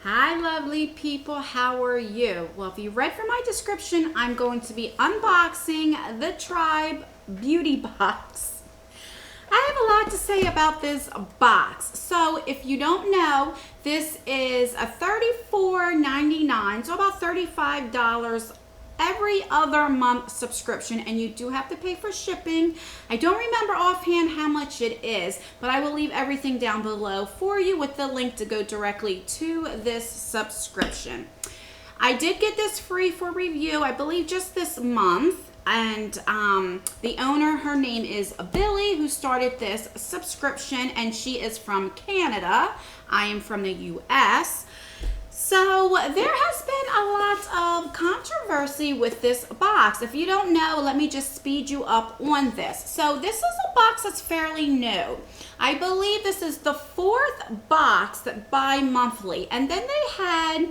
Hi lovely people, how are you? Well, if you read from my description, I'm going to be unboxing the Tribe Beauty Box. I have a lot to say about this box. So if you don't know, this is a $34.99, so about $35 every other month subscription, and you do have to pay for shipping. I don't remember offhand how much it is, but I will leave everything down below for you with the link to go directly to this subscription. I did get this free for review, I believe just this month, and the owner, her name is Billy, who started this subscription, and she is from Canada. I am from the US. So there has been a lot of controversy with this box. If you don't know, let me just speed you up on this. So this is a box that's fairly new. I believe this is the fourth box that bi-monthly, and then they had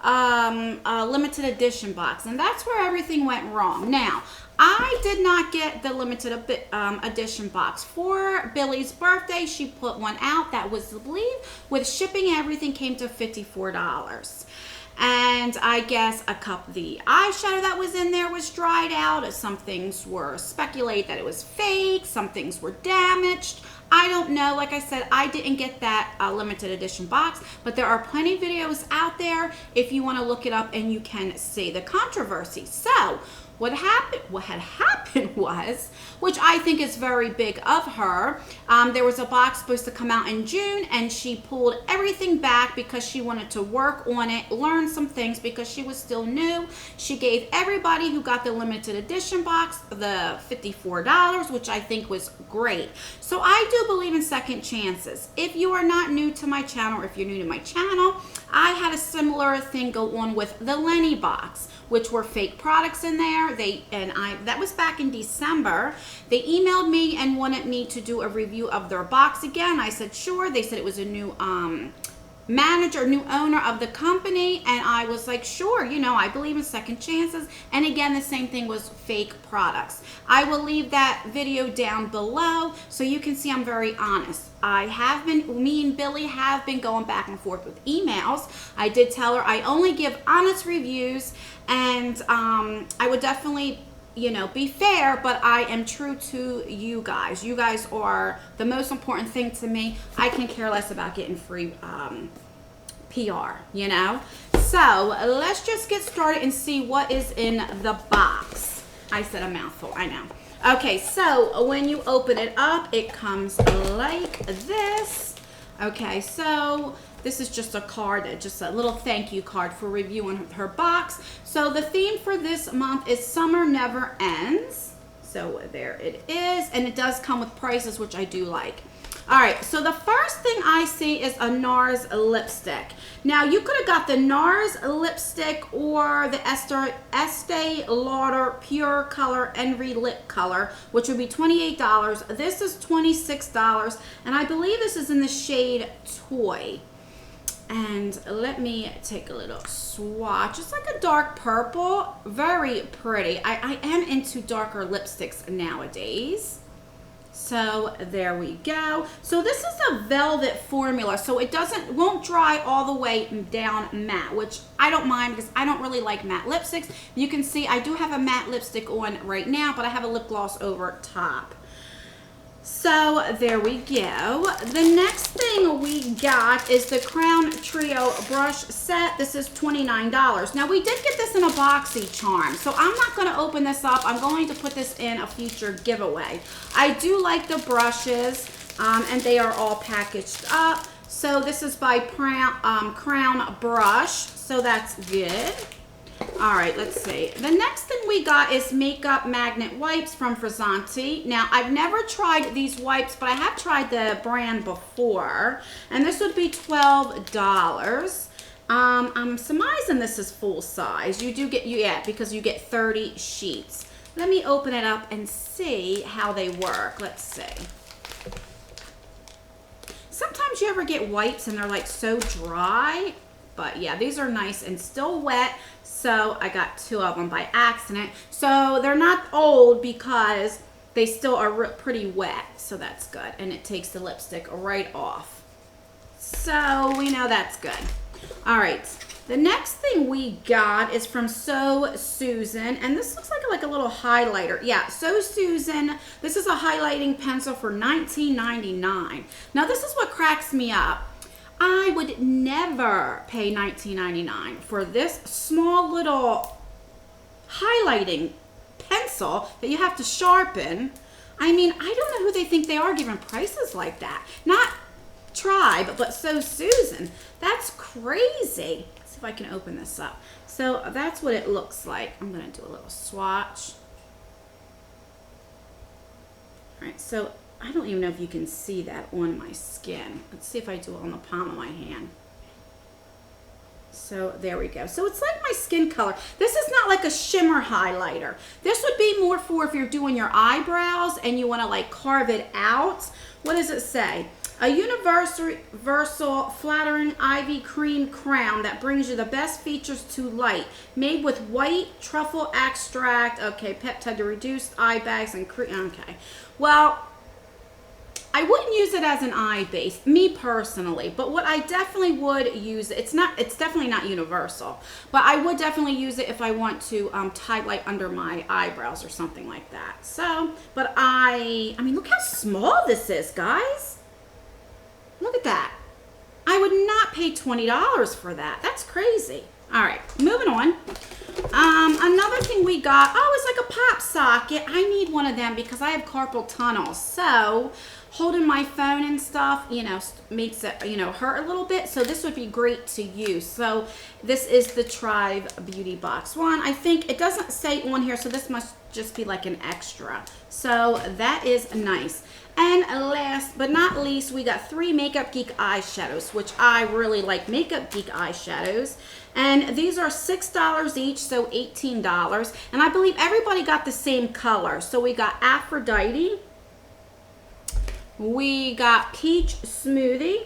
a limited edition box, and that's where everything went wrong. Now, I did not get the limited edition box. For Billy's birthday, she put one out that was, I believe, with shipping and everything, came to $54. And I guess the eyeshadow that was in there was dried out. Some things were speculate that it was fake. Some things were damaged. I don't know. Like I said, I didn't get that limited edition box, but there are plenty of videos out there if you want to look it up and you can see the controversy. So what had happened was, which I think is very big of her, there was a box supposed to come out in June, and she pulled everything back because she wanted to work on it, learn some things because she was still new. She gave everybody who got the limited edition box the $54, which I think was great. So I do believe in second chances. If you are not new to my channel, or if you're new to my channel, I had a similar thing go on with the Lenny box, which were fake products in there. That was back in December. They emailed me and wanted me to do a review of their box again. I said sure. They said it was a new manager, new owner of the company, and I was like, sure, you know, I believe in second chances. And again, the same thing was fake products. I will leave that video down below so you can see I'm very honest. Me and Billy have been going back and forth with emails. I did tell her I only give honest reviews, and I would definitely, you know, be fair, but I am true to you guys. You guys are the most important thing to me. I can care less about getting free PR, you know? So let's just get started and see what is in the box. I said a mouthful, I know. Okay, so when you open it up, it comes like this. Okay, so this is just a card, just a little thank you card for reviewing her box. So the theme for this month is Summer Never Ends. So there it is, and it does come with prices, which I do like. All right, so the first thing I see is a Nars lipstick. Now, you could have got the Nars lipstick or the Estee Lauder Pure Color Envy Lip Color, which would be $28. This is $26, and I believe this is in the shade Toy. And let me take a little swatch. It's like a dark purple, very pretty. I am into darker lipsticks nowadays. So there we go. So this is a velvet formula, so it won't dry all the way down matte, which I don't mind because I don't really like matte lipsticks. You can see I do have a matte lipstick on right now, but I have a lip gloss over top. So there we go. The next thing we got is the Crown Trio brush set. This is $29. Now, we did get this in a BoxyCharm, so I'm not going to open this up. I'm going to put this in a future giveaway. I do like the brushes, and they are all packaged up. So this is by Crown Brush, so that's good. All right, let's see. The next thing we got is makeup magnet wipes from Frizzante. Now, I've never tried these wipes, but I have tried the brand before, and this would be $12. I'm surmising this is full size. You do get, because you get 30 sheets. Let me open it up and see how they work. Let's see. Sometimes you ever get wipes and they're like so dry. But yeah, these are nice and still wet. So I got 2 of them by accident. So they're not old because they still are pretty wet. So that's good. And it takes the lipstick right off. So we know that's good. All right. The next thing we got is from So Susan, and this looks like a little highlighter. Yeah, So Susan, this is a highlighting pencil for $19.99. Now this is what cracks me up. I would never pay $19.99 for this small little highlighting pencil that you have to sharpen. I mean, I don't know who they think they are giving prices like that. Not Tribe, but So Susan. That's crazy. If I can open this up. So that's what it looks like. I'm going to do a little swatch. All right, so I don't even know if you can see that on my skin. Let's see if I do it on the palm of my hand. So there we go. So it's like my skin color. This is not like a shimmer highlighter. This would be more for if you're doing your eyebrows and you want to like carve it out. What does it say? A universal flattering ivy cream crown that brings you the best features to light. Made with white truffle extract. Okay, peptide to reduce eye bags and cream. Okay. Well, I wouldn't use it as an eye base, me personally, but what I definitely would use, it's definitely not universal, but I would definitely use it if I want to highlight under my eyebrows or something like that. So, but I mean, look how small this is, guys. Look at that. I would not pay $20 for that. That's crazy. All right, moving on. Another thing we got, oh, it's like a pop socket. I need one of them because I have carpal tunnel. So holding my phone and stuff, you know, makes it, you know, hurt a little bit. So this would be great to use. So this is the Tribe Beauty Box one. I think it doesn't say on here, so this must just be like an extra. So that is nice. And last but not least, we got 3 Makeup Geek eyeshadows, which I really like Makeup Geek eyeshadows. And these are $6 each, so $18. And I believe everybody got the same color. So we got Aphrodite, we got Peach Smoothie,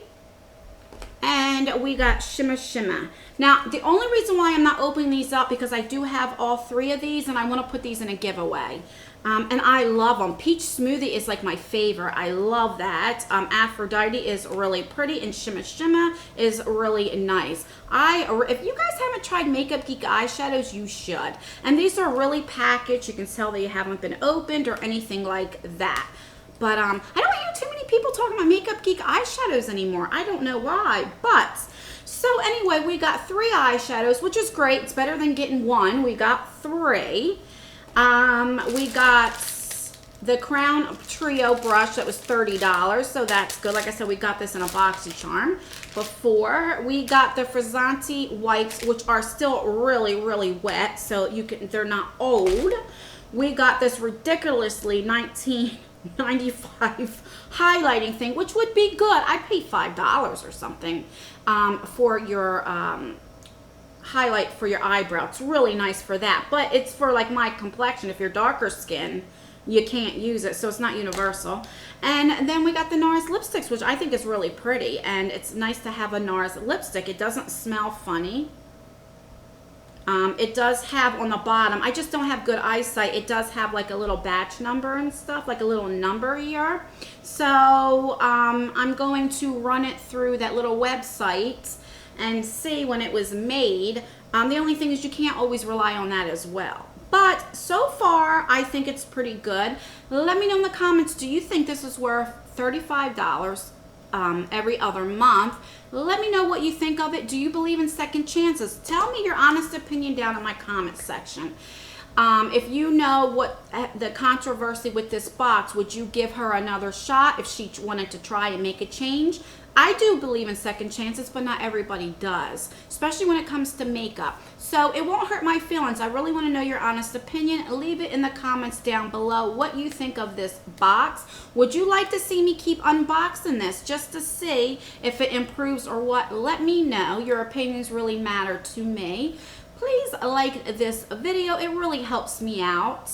and we got Shimmer Shimmer. Now, the only reason why I'm not opening these up because I do have all 3 of these and I want to put these in a giveaway. And I love them. Peach Smoothie is like my favorite. I love that. Aphrodite is really pretty and Shimmer Shimmer is really nice. If you guys haven't tried Makeup Geek eyeshadows, you should. And these are really packaged. You can tell they haven't been opened or anything like that. But I don't hear too many people talking about Makeup Geek eyeshadows anymore. I don't know why, but so anyway, we got 3 eyeshadows, which is great. It's better than getting 1. We got 3. We got the Crown Trio brush that was $30, so that's good. Like I said, we got this in a BoxyCharm before. We got the Frizzante wipes, which are still really, really wet, so they're not old. We got this ridiculously $19.95 highlighting thing, which would be good. I paid $5 or something for your highlight for your eyebrow. It's really nice for that, but it's for like my complexion. If you're darker skin, you can't use it, so it's not universal. And then we got the Nars Lipsticks, which I think is really pretty, and it's nice to have a Nars lipstick. It doesn't smell funny. It does have on the bottom, I just don't have good eyesight, it does have like a little batch number and stuff, like a little number here. So I'm going to run it through that little website and see when it was made. The only thing is you can't always rely on that as well. But so far, I think it's pretty good. Let me know in the comments, do you think this is worth $35 every other month? Let me know what you think of it. Do you believe in second chances? Tell me your honest opinion down in my comment section. If you know what the controversy with this box, would you give her another shot if she wanted to try and make a change? I do believe in second chances, but not everybody does, especially when it comes to makeup. So it won't hurt my feelings. I really want to know your honest opinion. Leave it in the comments down below what you think of this box. Would you like to see me keep unboxing this just to see if it improves or what? Let me know. Your opinions really matter to me. Please like this video. It really helps me out.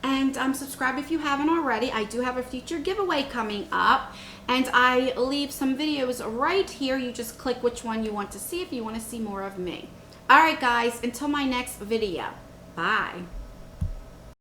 And subscribe if you haven't already. I do have a future giveaway coming up. And I leave some videos right here. You just click which one you want to see if you want to see more of me. All right, guys, until my next video. Bye.